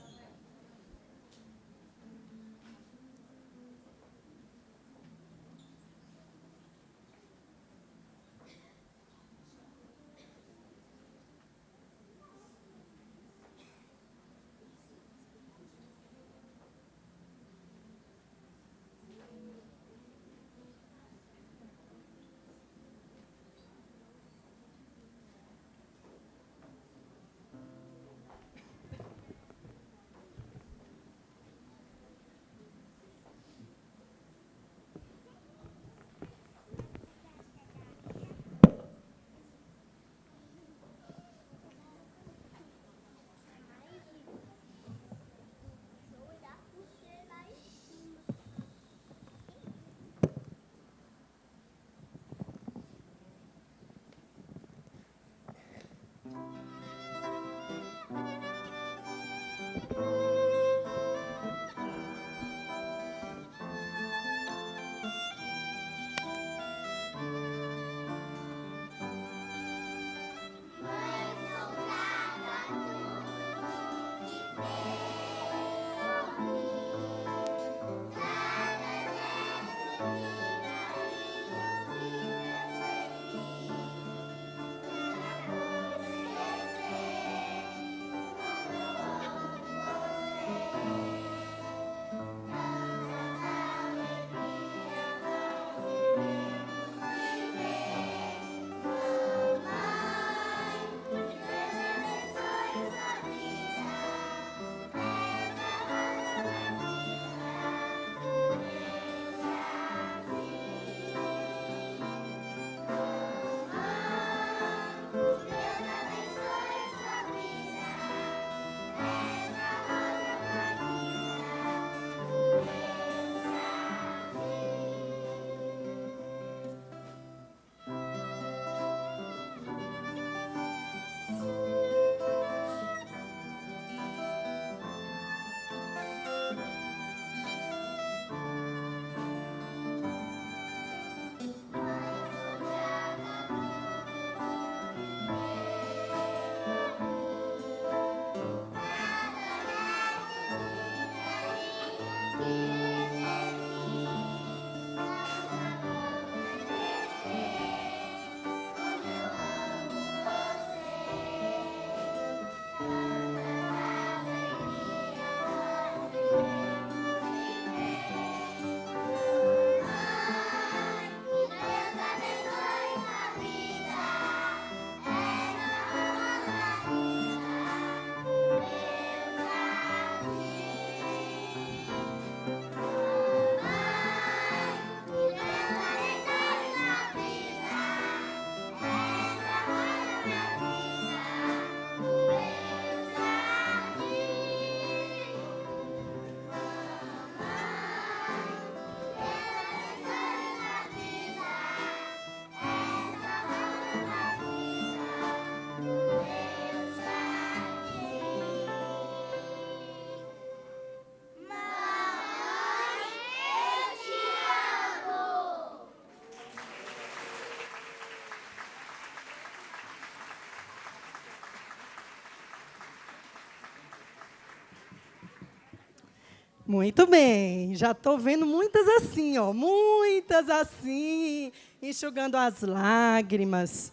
Muito bem, já estou vendo muitas assim, ó, muitas assim, enxugando as lágrimas.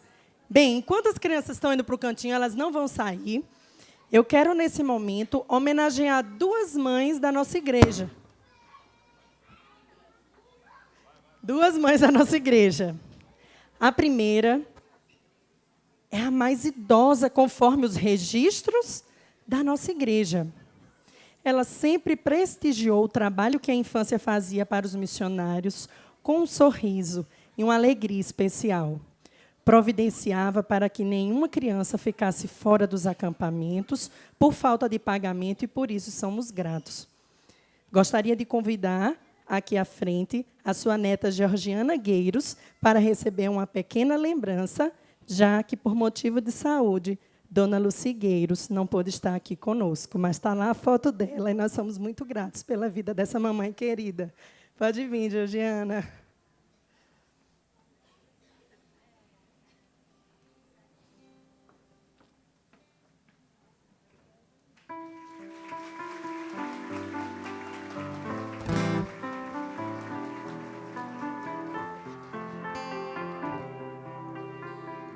Bem, enquanto as crianças estão indo para o cantinho, elas não vão sair. Eu quero, nesse momento, homenagear duas mães da nossa igreja. Duas mães da nossa igreja. A primeira é a mais idosa, conforme os registros da nossa igreja. Ela sempre prestigiou o trabalho que a infância fazia para os missionários com um sorriso e uma alegria especial. Providenciava para que nenhuma criança ficasse fora dos acampamentos por falta de pagamento e por isso somos gratos. Gostaria de convidar aqui à frente a sua neta Georgiana Gueiros para receber uma pequena lembrança, já que, por motivo de saúde, Dona Lucy Gueiros não pôde estar aqui conosco, mas está lá a foto dela e nós somos muito gratos pela vida dessa mamãe querida. Pode vir, Georgiana.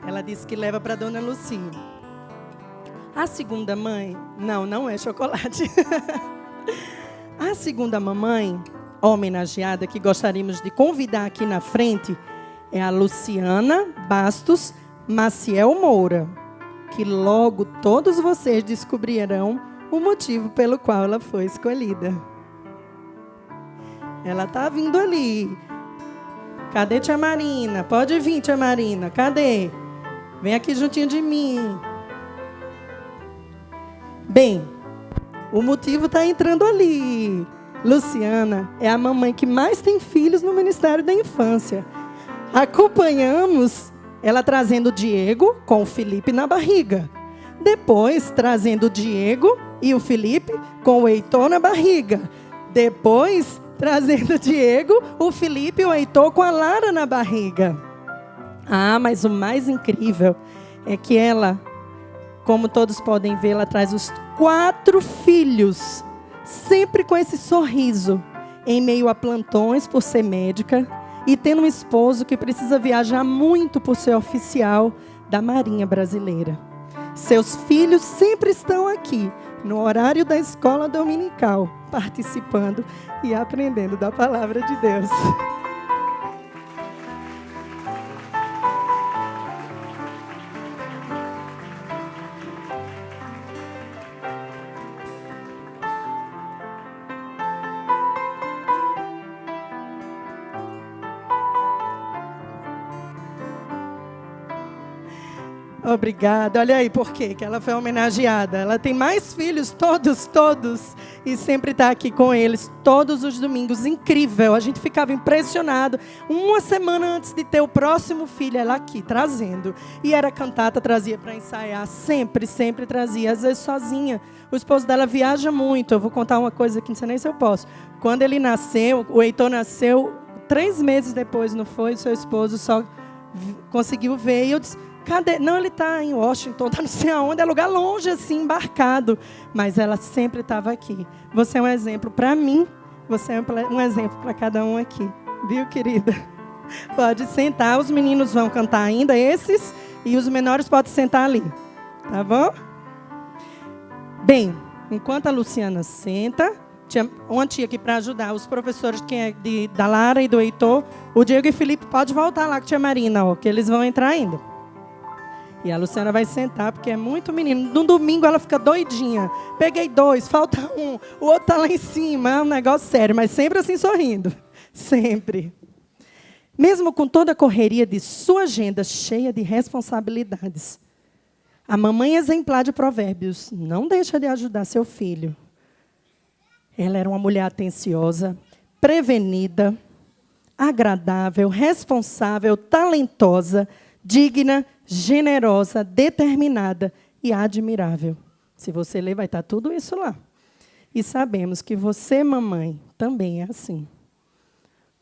Ela disse que leva para Dona Lucy. A segunda mãe, não é chocolate. A segunda mamãe, homenageada, que gostaríamos de convidar aqui na frente, é a Luciana Bastos Maciel Moura, que logo todos vocês descobrirão o motivo pelo qual ela foi escolhida. Ela está vindo ali. Cadê tia Marina? Pode vir, tia Marina. Cadê? Vem aqui juntinho de mim. Bem, o motivo está entrando ali. Luciana é a mamãe que mais tem filhos no Ministério da Infância. Acompanhamos ela trazendo o Diego com o Felipe na barriga. Depois, trazendo o Diego e o Felipe com o Heitor na barriga. Depois, trazendo o Diego, o Felipe e o Heitor com a Lara na barriga. Ah, mas o mais incrível é que ela, como todos podem ver, ela traz os 4 filhos, sempre com esse sorriso, em meio a plantões por ser médica e tendo um esposo que precisa viajar muito por ser oficial da Marinha Brasileira. Seus filhos sempre estão aqui, no horário da escola dominical, participando e aprendendo da palavra de Deus. Obrigada. Olha aí por quê que ela foi homenageada. Ela tem mais filhos, todos, e sempre está aqui com eles, todos os domingos. Incrível, a gente ficava impressionado. Uma semana antes de ter o próximo filho, ela aqui, trazendo. E era cantata, trazia para ensaiar, sempre trazia, às vezes sozinha. O esposo dela viaja muito. Eu vou contar uma coisa aqui, não sei nem se eu posso. Quando ele nasceu, o Heitor nasceu, 3 meses depois, não foi? Seu esposo só conseguiu ver. E eu disse... Cadê? Não, ele está em Washington, está não sei aonde, é lugar longe, assim, embarcado. Mas ela sempre estava aqui. Você é um exemplo para mim, você é um exemplo para cada um aqui. Viu, querida? Pode sentar, os meninos vão cantar ainda, esses, e os menores podem sentar ali. Tá bom? Bem, enquanto a Luciana senta, tinha uma tia aqui para ajudar, os professores que é da Lara e do Heitor, o Diego e o Felipe, pode voltar lá com a tia Marina, ó, que eles vão entrar ainda. E a Luciana vai sentar, porque é muito menino. No domingo ela fica doidinha. Peguei 2, falta 1. O outro está lá em cima. É um negócio sério, mas sempre assim sorrindo. Sempre. Mesmo com toda a correria de sua agenda cheia de responsabilidades, a mamãe exemplar de Provérbios não deixa de ajudar seu filho. Ela era uma mulher atenciosa, prevenida, agradável, responsável, talentosa, digna, generosa, determinada e admirável. Se você ler, vai estar tudo isso lá. E sabemos que você, mamãe, também é assim.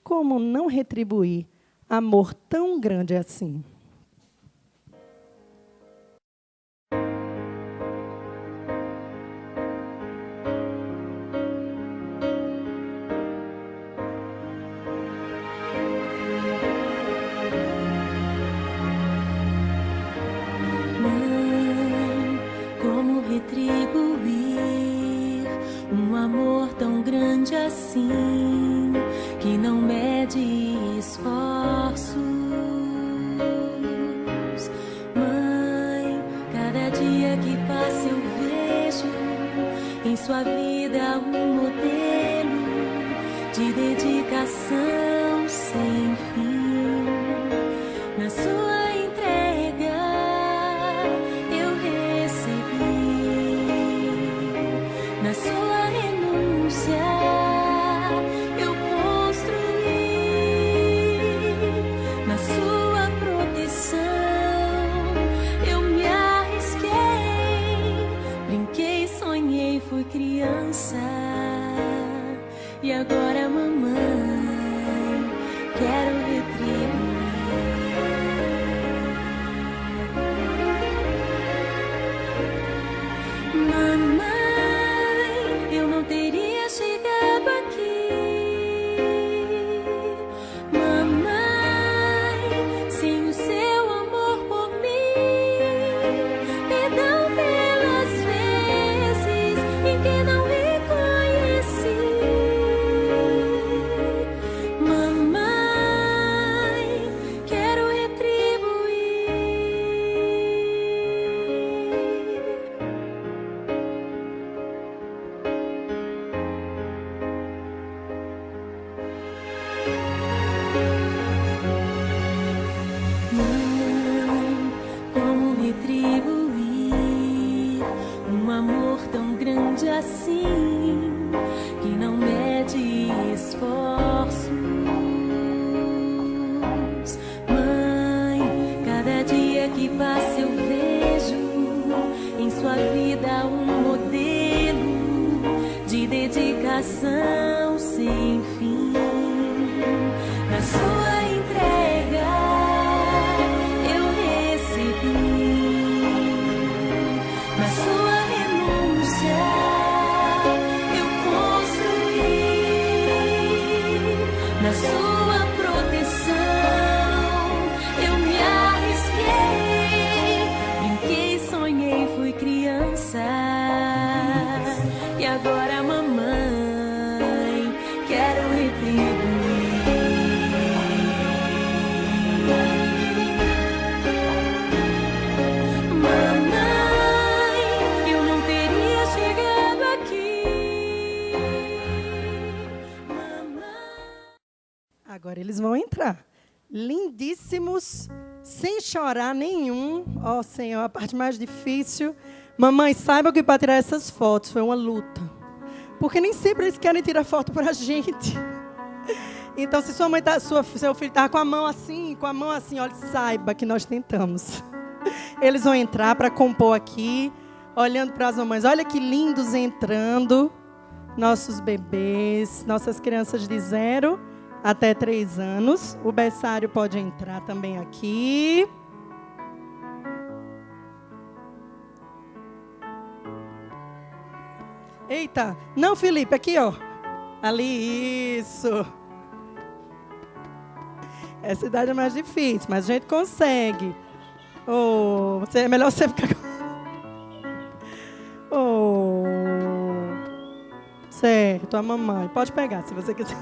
Como não retribuir amor tão grande assim? assim, que não mede esforços. Mãe, cada dia que passa eu vejo em sua vida um modelo de dedicação sem fim. Na sua entrega eu recebi, na sua renúncia eu construí, na sua proteção eu me arrisquei, brinquei, sonhei, fui criança. E agora, mamãe, quero retribuir. Mamãe, eu não teria chegado aqui. Mamãe, sem o seu amor por mim. Perdão pelas vezes em que não reconheci. Mamãe, quero retribuir. Mãe, como retribuir um amor tão grande assim, que não mede esforços. Mãe, cada dia que passa eu vejo em sua vida um modelo de dedicação sem fim. Na sua entrega eu recebi, na sua renúncia eu construí, na sua proteção eu me arrisquei, brinquei, sonhei, fui criança. E agora, mamãe, quero retribuir. Mamãe, eu não teria chegado aqui. Mamãe. Agora eles vão entrar. Lindíssimos, sem chorar nenhum. Ó, Senhor, a parte mais difícil. Mamãe, saiba que para tirar essas fotos foi uma luta. Porque nem sempre eles querem tirar foto para a gente. Então, se sua mãe seu filho está com a mão assim, olha, saiba que nós tentamos. Eles vão entrar para compor aqui, olhando para as mamães. Olha que lindos entrando. Nossos bebês, nossas crianças de 0 até 3 anos. O berçário pode entrar também aqui. Eita, não, Felipe, aqui, ó. Ali, isso. Essa idade é mais difícil, mas a gente consegue. Oh, é melhor você ficar com... Oh. Certo, a mamãe. Pode pegar, se você quiser.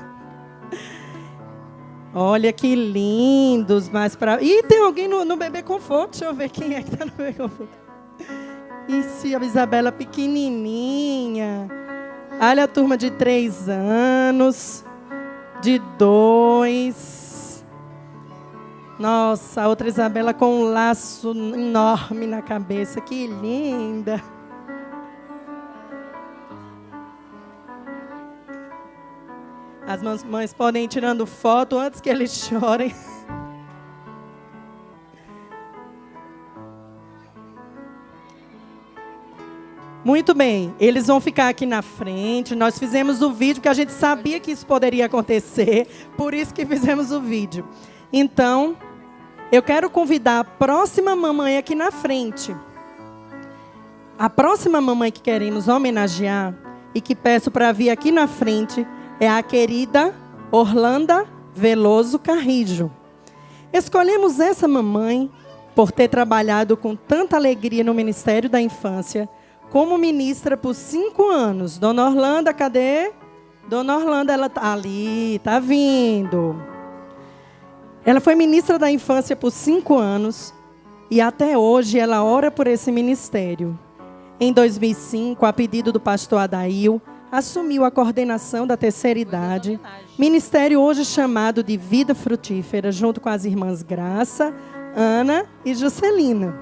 Olha que lindos, mas para... Ih, tem alguém no Bebê Conforto. Deixa eu ver quem é que está no Bebê Conforto. Isso, a Isabela pequenininha. Olha a turma de 3 anos, de 2. Nossa, a outra Isabela com um laço enorme na cabeça. Que linda. As mães podem ir tirando foto antes que eles chorem. Muito bem, eles vão ficar aqui na frente. Nós fizemos o vídeo porque a gente sabia que isso poderia acontecer, por isso que fizemos o vídeo. Então, eu quero convidar a próxima mamãe aqui na frente. A próxima mamãe que queremos homenagear e que peço para vir aqui na frente é a querida Orlanda Veloso Carrijo. Escolhemos essa mamãe por ter trabalhado com tanta alegria no Ministério da Infância, como ministra por 5 anos. Dona Orlanda, cadê? Dona Orlando, ela tá ali, tá vindo. Ela foi ministra da infância por 5 anos e até hoje ela ora por esse ministério. Em 2005, a pedido do pastor Adail, assumiu a coordenação da terceira idade, ministério hoje chamado de Vida Frutífera, junto com as irmãs Graça, Ana e Juscelina.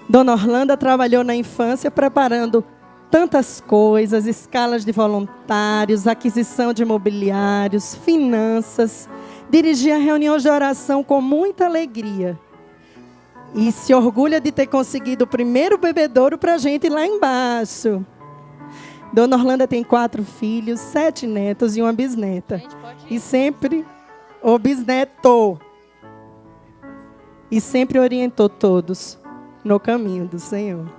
Dona Orlando trabalhou na infância preparando tantas coisas, escalas de voluntários, aquisição de imobiliários, finanças. Dirigia reuniões de oração com muita alegria. E se orgulha de ter conseguido o primeiro bebedouro para a gente lá embaixo. Dona Orlando tem 4 filhos, 7 netos e uma bisneta. E sempre, o bisneto. E sempre orientou todos no caminho do Senhor.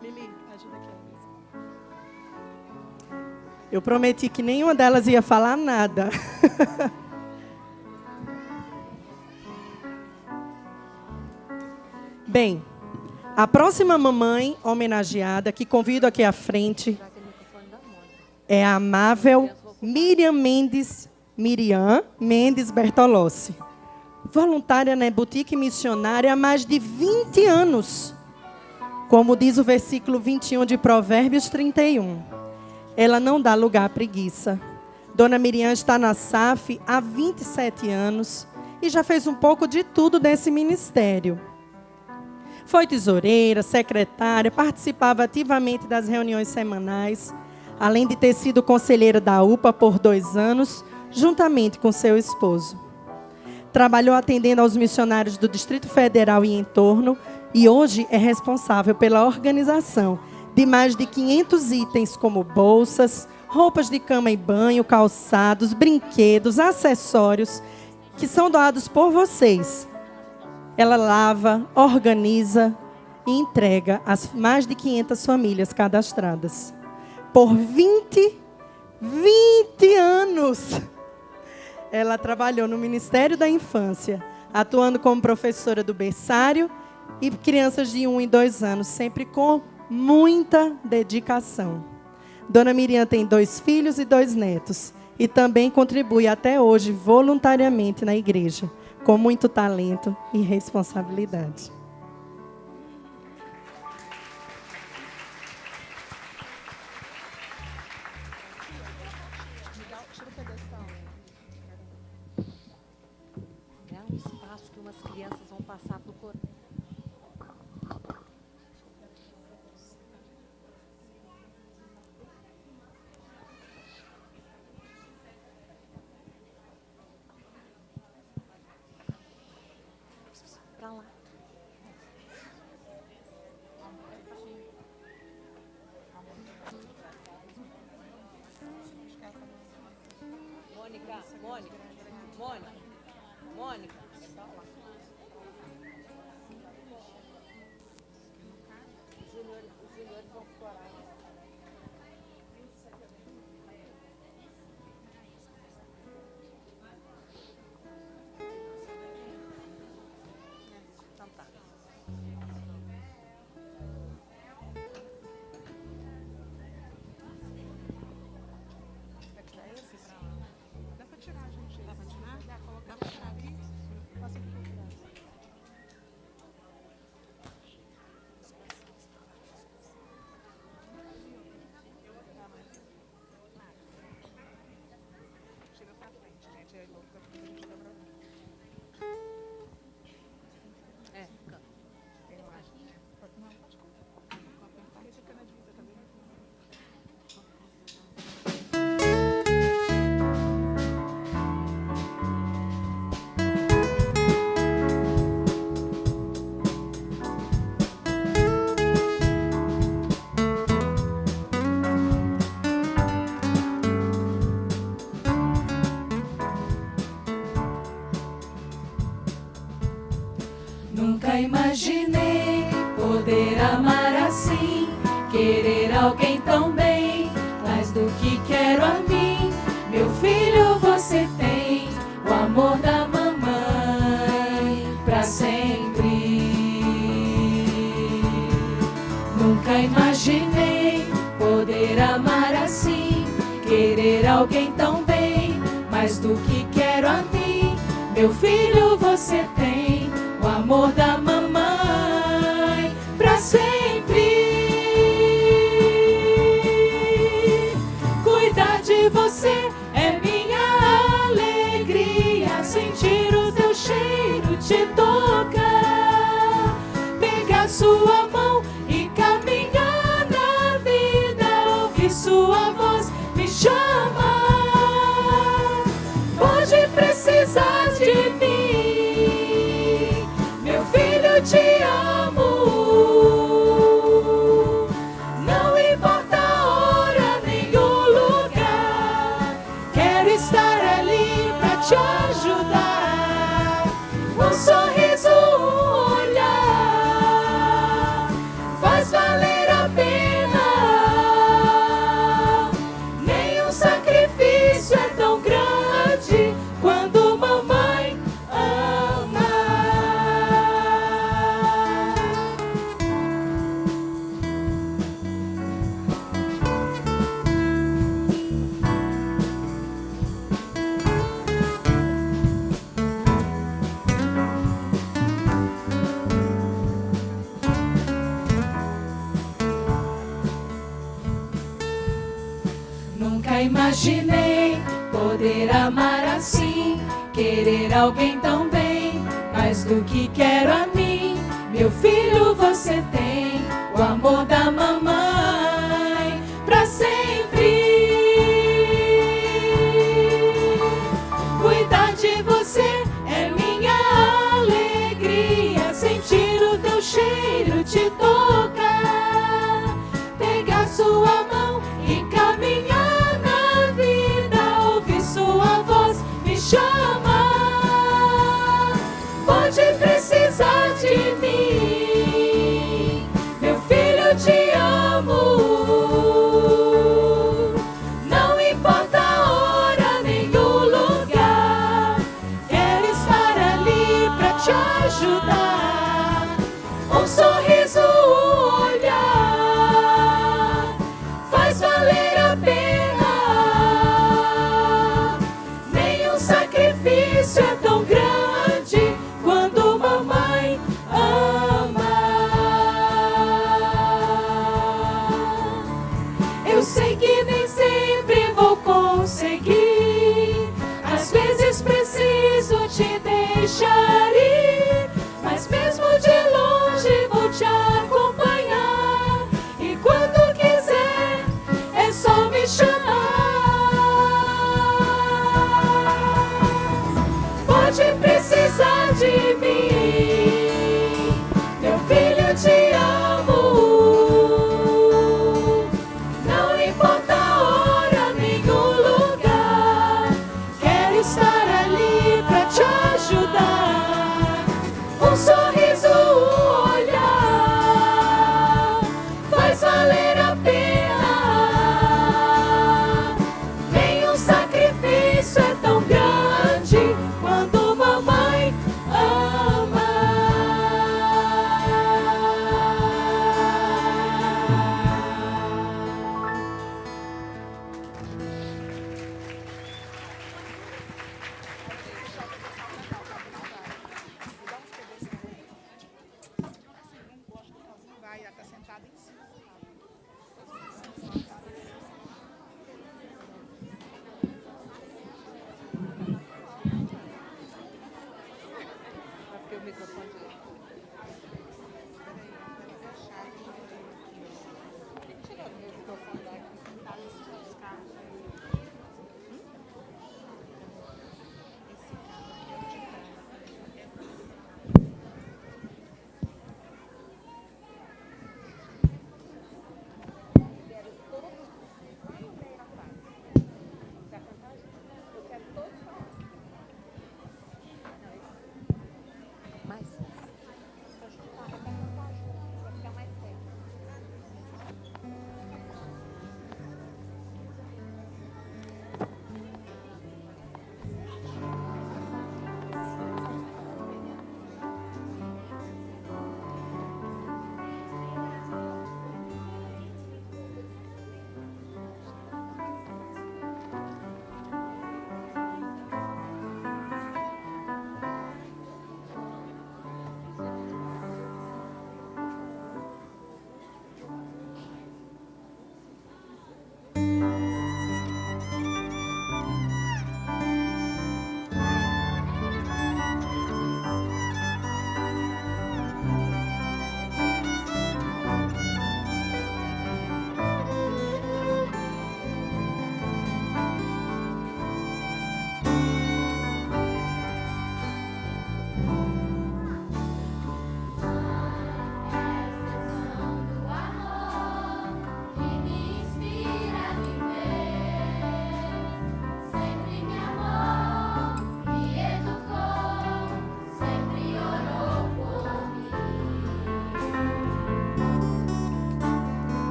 Lili, ajuda aqui. Eu prometi que nenhuma delas ia falar nada. Bem, a próxima mamãe homenageada, que convido aqui à frente, é a amável Miriam Mendes Bertolossi. Voluntária na Boutique Missionária há mais de 20 anos. Como diz o versículo 21 de Provérbios 31. Ela não dá lugar à preguiça. Dona Miriam está na SAF há 27 anos e já fez um pouco de tudo nesse ministério. Foi tesoureira, secretária, participava ativamente das reuniões semanais, além de ter sido conselheira da UPA por 2 anos, juntamente com seu esposo. Trabalhou atendendo aos missionários do Distrito Federal e entorno e hoje é responsável pela organização de mais de 500 itens como bolsas, roupas de cama e banho, calçados, brinquedos, acessórios que são doados por vocês. Ela lava, organiza e entrega às mais de 500 famílias cadastradas. Por 20 anos, ela trabalhou no Ministério da Infância, atuando como professora do berçário e crianças de 1 e 2 anos, sempre com muita dedicação. Dona Miriam tem 2 filhos e 2 netos e também contribui até hoje voluntariamente na igreja, com muito talento e responsabilidade. É um espaço que umas crianças vão passar por cor. Pra lá. Mônica. Os juniores vão chorar. Então tá. Dá pra tirar, gente. Dá pra tirar? Dá pra tirar aqui? Passa aqui por trás. Chega pra frente, gente. É louco, porque a gente dá pra ver. É, canta. Eu acho. Não, pode colocar. Vou apertar e fica na divisa, tá vendo? Nunca imaginei poder amar assim, querer alguém tão bem, mais do que quero a mim. Meu filho, você tem o amor da mamãe pra sempre. Nunca imaginei poder amar assim, querer alguém tão bem, mais do que quero a mim. Meu filho, você tem o amor da mamãe pra sempre. Cuidar de você é minha alegria, sentir o teu cheiro, te tocar, pegar sua mão e caminhar na vida, ouvir sua voz me chamar. Pode precisar de mim, meu filho, te amo. Não importa a hora nem o lugar, quero estar ali pra te ajudar. Um sorriso, um olhar, faz valer a pena. Nenhum sacrifício é tão grande quando mamãe ama. Nunca imaginei poder amar assim, querer alguém tão bem, mais do que quero a mim. Meu filho, você tem o amor da mamãe pra sempre. Cuidar de você é minha alegria, sentir o teu cheiro, te tocar, pegar sua mão e caminhar na vida, ouvir sua voz me chamar. Pode precisar de mim, meu filho, te amo. Não importa a hora nem o lugar, quero estar ali pra te ajudar. Um sorriso, um olhar, faz valer a pena. Nenhum sacrifício é tão grande quando mamãe ama. Eu sei que nem sempre vou conseguir, às vezes preciso te deixar ir, mas mesmo de longe vou te acompanhar. E quando quiser é só me chamar. Pode precisar de mim, meu filho, te amo. Não importa a hora nem o lugar, quero estar ali pra te ajudar. Um sorriso, um olhar, faz valer a pena. Nenhum sacrifício é tão grande quando mamãe ama. Vai, ela tá sentada em cima.